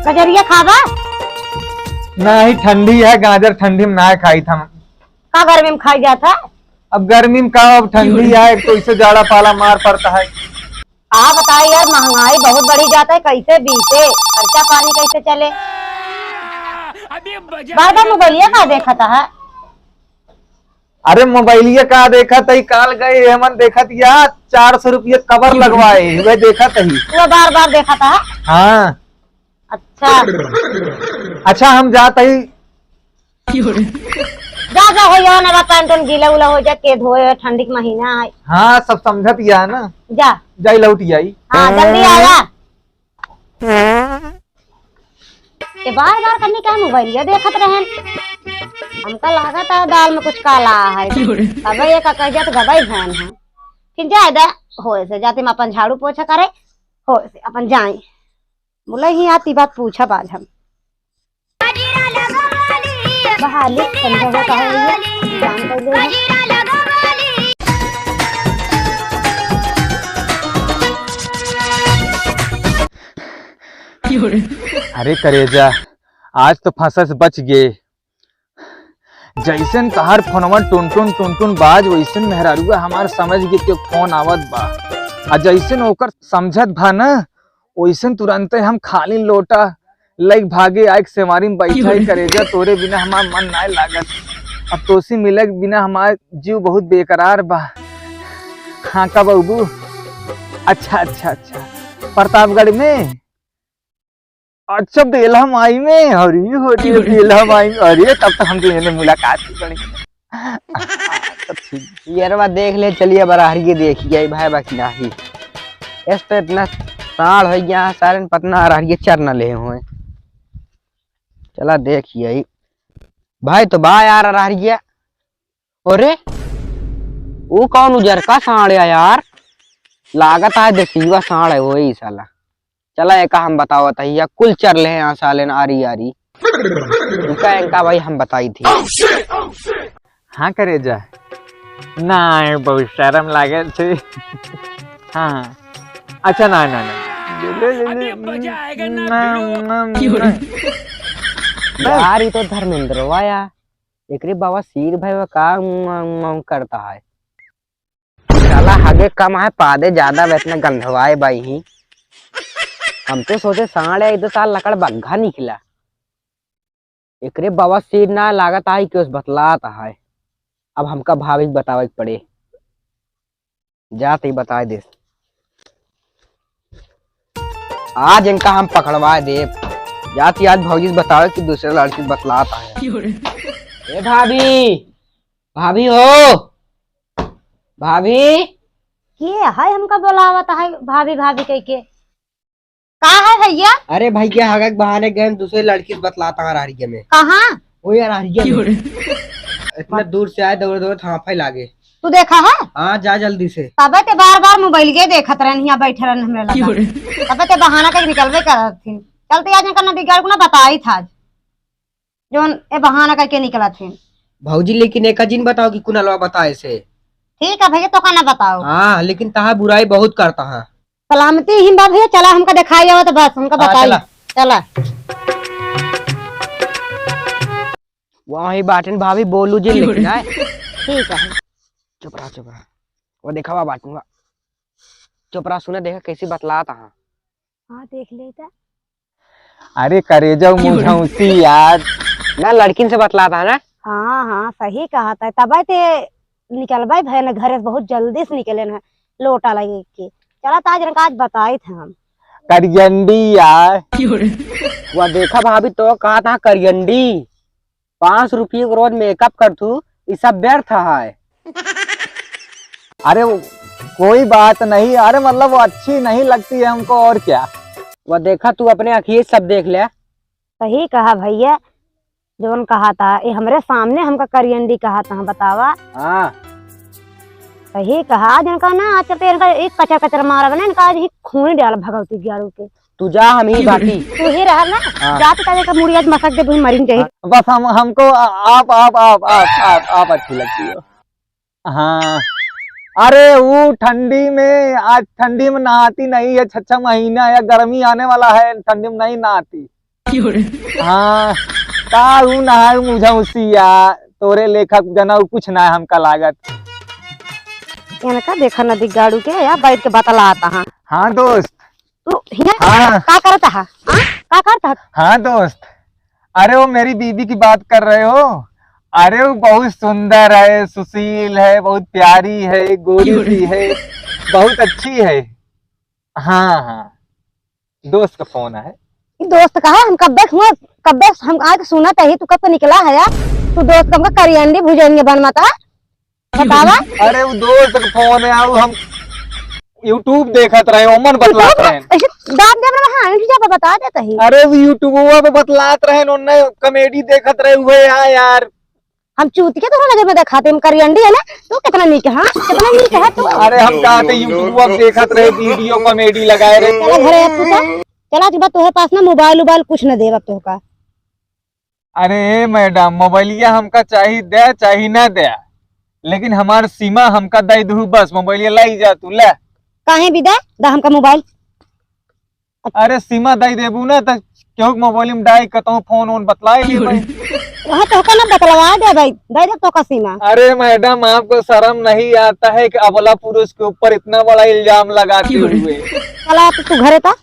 गजरिया खाबा? नहीं, ठंडी है गाजर, ठंडी में ना खाई था। का गर्मी में खाई जाता? अब गर्मी में का, अब ठंडी है तो इसे जाड़ा पाला मार पड़ता है। आप बताइए यार, महंगाई बहुत बढ़ी जाता है, कैसे बीते, खर्चा पानी कैसे चले? बार बार मोबाइलिया का देखा था है? अरे मोबाइलिया का देखा तही, काल गए हमन देखा यार 400 रुपये कवर लगवाए हुए देखा तही। वो बार बार देखा था? हाँ। अच्छा अच्छा, हम जाते ही जा जा हो जाओ ना, पैंट तो गीला उला हो जा के धोए, ठंडी का महीना है। हाँ, सब समझत या ना। जा जाई लौट आई। हाँ जल्दी आया। ये बार बार करने क्या मोबाइलिया देखत रहन, हमका लागत है दाल में कुछ काला है। अब ये का कह जात गवाई भैन है, फिर ज्यादा होए से जाते हम अपन झाड़ू पोछा करे, होए से अपन जाए बोला ही आती बात पूछा बाज हम बहाली समझा का है ये जान कर ले। अरे करेजा, आज तो फंसस बच गए। जैसन तहार फोनवा टुन टुन बाज, वैसन मेहरारुआ हमार समझ गए कि फोन आवत बा। आ जैसन ओकर समझत भा ना, वैसन तुरंत हम खाली लोटा लाइक भागे आइक सेवारी में बैठा। करेजा, तोरे बिना हमार मन ना लागत। अब तोसी मिले बिना हमार जीव बहुत बेकरार बा। हाँ का बाबू? अच्छा अच्छा अच्छा, प्रतापगढ़ में? अच्छा, बेला माई में? अरे हो रही बेला माई में, अरे तब तक हम तो मुलाकात ही करेंगे। तो ठीक यार, देख ले, चलिए बराहरी देखिए भाई, बाकी नहीं इस तो इतना साढ़ हो गया सारे पतना अरहरिये चर न ले हुए। चला देखिए भाई, तो बा यार अरहरिया। अरे वो कौन उजर का साढ़ है यार, लागत है देसीवा साढ़ है वही साला। चला एक हम बताओ तहिया कुल चर ले यहाँ साले आरी आरी इनका भाई हम बताई थी। हाँ करेजा, ना बहुत शर्म लागे थे। हाँ अच्छा, ना ना यार ये तो धर्मेंद्र वाया एक बाबा सीर भाई वो का करता है। साला हगे कम है, पादे ज्यादा वैसे गंधवाए भाई ही। हम तो सोचे साढ़े 2 साल लकड़ बग्घा निकला, एकरे बाबा सीर ना लागत आई कि उस बतलाता है। अब हमका भाभी बतावे पड़े, जाते ही बताए दे। आज इनका हम पकड़वा दे, जाती आज भौजी बतावे कि दूसरे लड़की बतलाता है। ए भाभी, भाभी हो, भाभी के है हमका बोलावत है भाभी भाभी कह के? का है भैया? अरे भैया हगा के बहाने गए दूसरे लड़की बतलाता है अरहरिया में। कहाँ? वो यार अरहरिया में इतना दूर से आए, दौड़ दौड़ थापे लागे। तू देखा है? हाँ जा जल्दी से। तबे ते बार बार मोबाइल के देखत रहन, यहाँ बैठे रहन हमरे लगा। तबे ते बहाना के निकलबे करत थी। चलते आज करना दिगाड़ को ना बताई था जोन ए बहाना करके निकला थी। भौजी लेकिन एक जिन बताओ कि कुनलवा बताए से। ठीक है भैया, तो का ना बताओ। हाँ लेकिन तहा बुराई बहुत करता है। सलामती ही बात भैया, चला हमका दिखाई जाओ तो बस हमका बताई। चला वही बाटन भाभी बोलू जी लेकिन है। ठीक है, चुप रहा वो देखा हुआ बाटूंगा। चुप रहा, सुने देखा कैसी बतलाता है। हाँ देख लेता। अरे करेजा मुझे यार ना लड़किन से बतलाता है ना। हाँ हाँ सही कहा था। तब ते निकलबे भैया ना घर से बहुत जल्दी से निकले ना, लोटा लगे के। चला ताज आज बताए थे हम करियंडी यार। वह देखा भाभी तो कहा था करियंडी 5 रुपये रोज मेकअप कर तू, ये सब व्यर्थ है। अरे कोई बात नहीं, अरे मतलब वो अच्छी नहीं लगती है हमको, और क्या। वह देखा तू अपने आँखिए सब देख लिया। सही कहा भैया, जोन कहा था ये हमरे सामने हमका करियंडी कहा था, बतावा। हाँ सही कहा, जिनका ना आज पे इनका एक कचर कचर मारा बना, इनका आज ही खून डाल भगवती ग्यारू के। तू जा, हम ही बाकी तू ही रहा ना। जाते ताजे का मुड़ी आज मसक दे मरीन चाहिए। बस हमको आप अच्छी लगती हो। हाँ अरे वो ठंडी में, आज ठंडी में नहाती नहीं है, 6 महीना या गर्मी आने वाला है, ठंडी में नहीं नहाती। हाँ ताऊ नहाऊ मुझा उसिया तोरे लेखक जना कुछ ना हमका लागत। इनका देखा नदी गाड़ू के या बैठ के बतला आता हाँ। हाँ दोस्त। तू हिया हाँ का करता है का करता है? हाँ दोस्त, अरे वो मेरी बीबी की बात कर रहे हो? अरे वो बहुत सुंदर है, सुशील है, बहुत प्यारी है, गोरी सी है, बहुत अच्छी है। हाँ हाँ दोस्त का फोन है। दोस्त का है हम कब हम आज सुना चाहिए तू कब तो निकला है यार। तू दोस्त का हमका करियंडी भुजंगे बनवाता बतावा। अरे वो दोस्त का फोन है, वो हम यूट्यूब देखत रहे, ओमन बतलात रहे। ऐसे दाब दे रहा हां इंडिया पे बता देता ही। अरे वो यूट्यूबवा पे बतलात रहे, उन्ने कॉमेडी देखत रहे हुए यार। हम चूत के तोरा नजर में दिखाते हम करियंडी है ना। तू कितना नीक है कितना नीक है तू। अरे हम कहते यूट्यूब पे देखत रहे, वीडियो कॉमेडी लगाए रहे। चला घरे अब तू चला के बाद तोहे पास ना मोबाइल कुछ न देव अब तो का। अरे मैडम मोबाइलिया हमका चाहिए दे चाहिए ना दे, लेकिन हमार सीमा हमका दे दू बस। मोबाइलिया लाई जा तू ले। काहे विदा दा हमका मोबाइल। अरे सीमा दे देबू ना त क्यों मोबाइल में डाई कतौ फोन ओन बतलाए ले भाई। वहां तो का ना बतलवा दे भाई दे दे तो का सीमा। अरे मैडम आपको शर्म नहीं आता है कि अबला पुरुष के ऊपर इतना बड़ा इल्जाम लगाते हुए। चला तू घरे था